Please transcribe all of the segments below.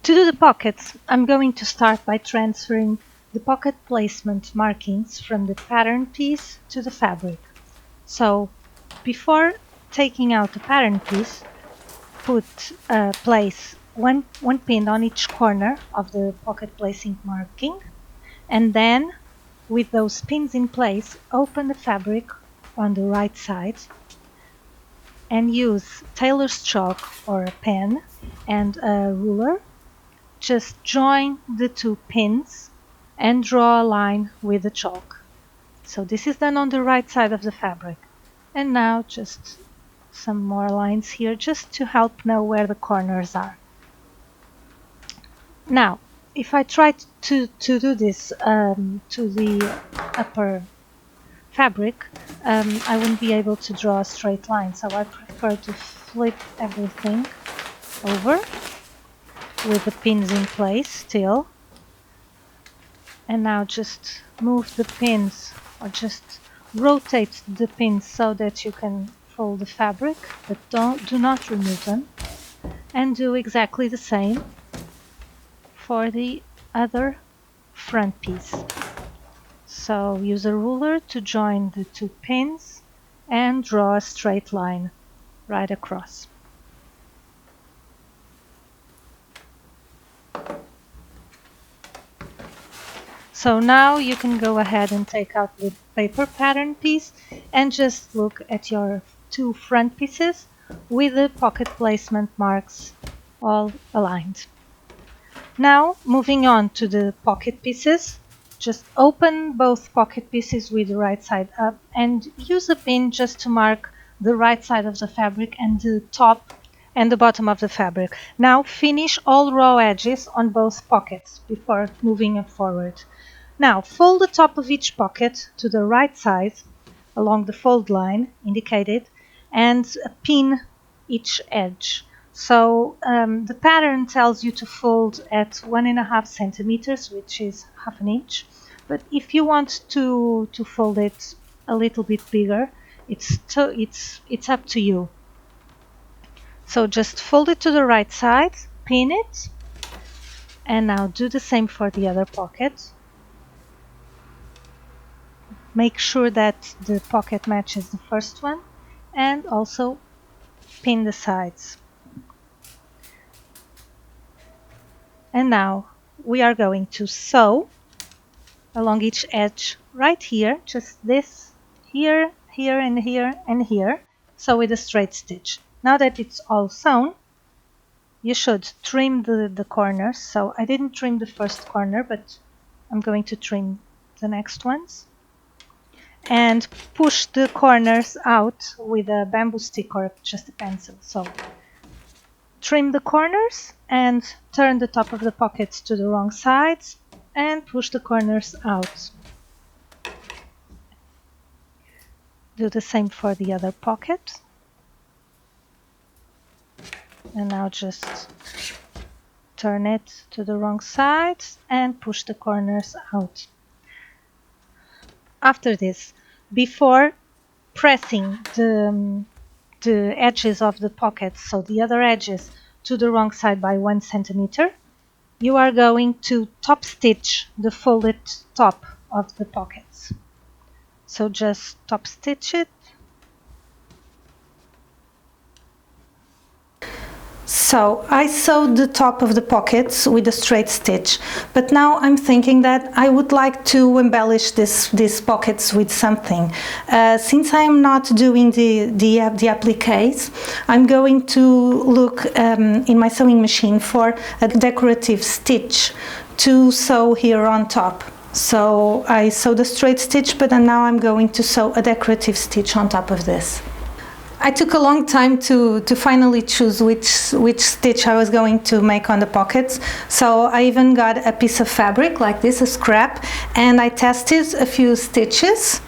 To do the pockets, I'm going to start by transferring the pocket placement markings from the pattern piece to the fabric. So, before taking out the pattern piece, place one pin on each corner of the pocket placing marking, and then, with those pins in place, open the fabric on the right side and use tailor's chalk or a pen and a ruler. Just join the two pins and draw a line with the chalk. So this is done on the right side of the fabric. And now just some more lines here just to help know where the corners are. Now, if I try to do this to the upper fabric, I wouldn't be able to draw a straight line, so I prefer to flip everything over with the pins in place still. And now just move the pins, or just rotate the pins so that you can fold the fabric, but do not remove them. And do exactly the same for the other front piece. So use a ruler to join the two pins and draw a straight line right across. So now you can go ahead and take out the paper pattern piece and just look at your two front pieces with the pocket placement marks all aligned. Now, moving on to the pocket pieces, just open both pocket pieces with the right side up and use a pin just to mark the right side of the fabric and the top and the bottom of the fabric. Now finish all raw edges on both pockets before moving forward. Now fold the top of each pocket to the right side along the fold line indicated and pin each edge. So the pattern tells you to fold at 1.5 centimeters, which is half an inch. But if you want to fold it a little bit bigger, it's up to you. So just fold it to the right side, pin it, and now do the same for the other pocket. Make sure that the pocket matches the first one, and also pin the sides. And now we are going to sew along each edge right here, just this, here, here, and here, and here, so with a straight stitch. Now that it's all sewn, you should trim the corners. So I didn't trim the first corner, but I'm going to trim the next ones. And push the corners out with a bamboo stick or just a pencil. So trim the corners and turn the top of the pockets to the wrong sides and push the corners out. Do the same for the other pocket. And now just turn it to the wrong side and push the corners out. After this, before pressing the edges of the pockets, so the other edges, to the wrong side by 1 centimeter, you are going to top stitch the folded top of the pockets. So just top stitch it. So I sewed the top of the pockets with a straight stitch, but now I'm thinking that I would like to embellish these pockets with something. Since I am not doing the appliques, I'm going to look in my sewing machine for a decorative stitch to sew here on top. So I sewed a straight stitch, but now I'm going to sew a decorative stitch on top of this. I took a long time to finally choose which stitch I was going to make on the pockets. So I even got a piece of fabric like this, a scrap, and I tested a few stitches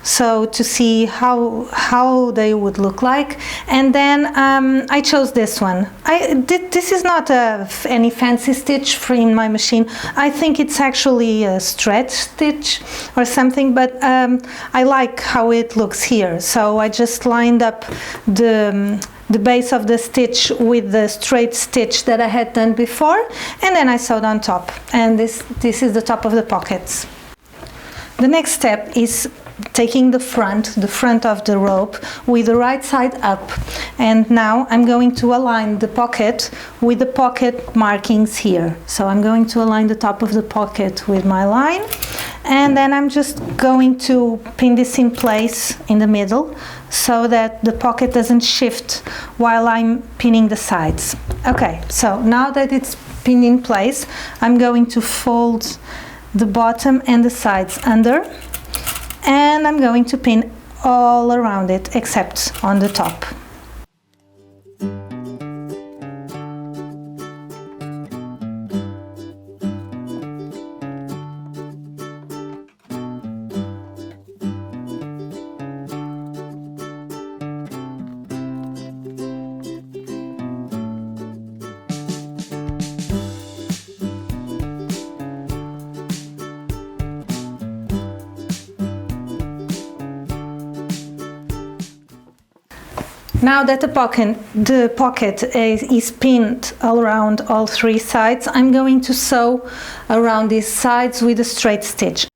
so to see how they would look like, and then I chose this one. This is not any fancy stitch in my machine. I think it's actually a stretch stitch or something, but I like how it looks here. So I just lined up the the base of the stitch with the straight stitch that I had done before, and then I sewed on top, and this is the top of the pockets. The next step is taking the front of the rope with the right side up, and now I'm going to align the pocket with the pocket markings here. So I'm going to align the top of the pocket with my line, and then I'm just going to pin this in place in the middle so that the pocket doesn't shift while I'm pinning the sides. Okay, so now that it's pinned in place, I'm going to fold the bottom and the sides under, and I'm going to pin all around it except on the top. Now that the pocket is pinned all around all three sides, I'm going to sew around these sides with a straight stitch.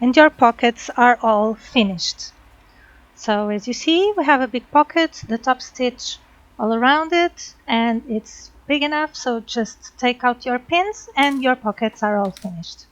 And your pockets are all finished. So as you see, we have a big pocket, the top stitch all around it, and it's big enough, so just take out your pins and your pockets are all finished.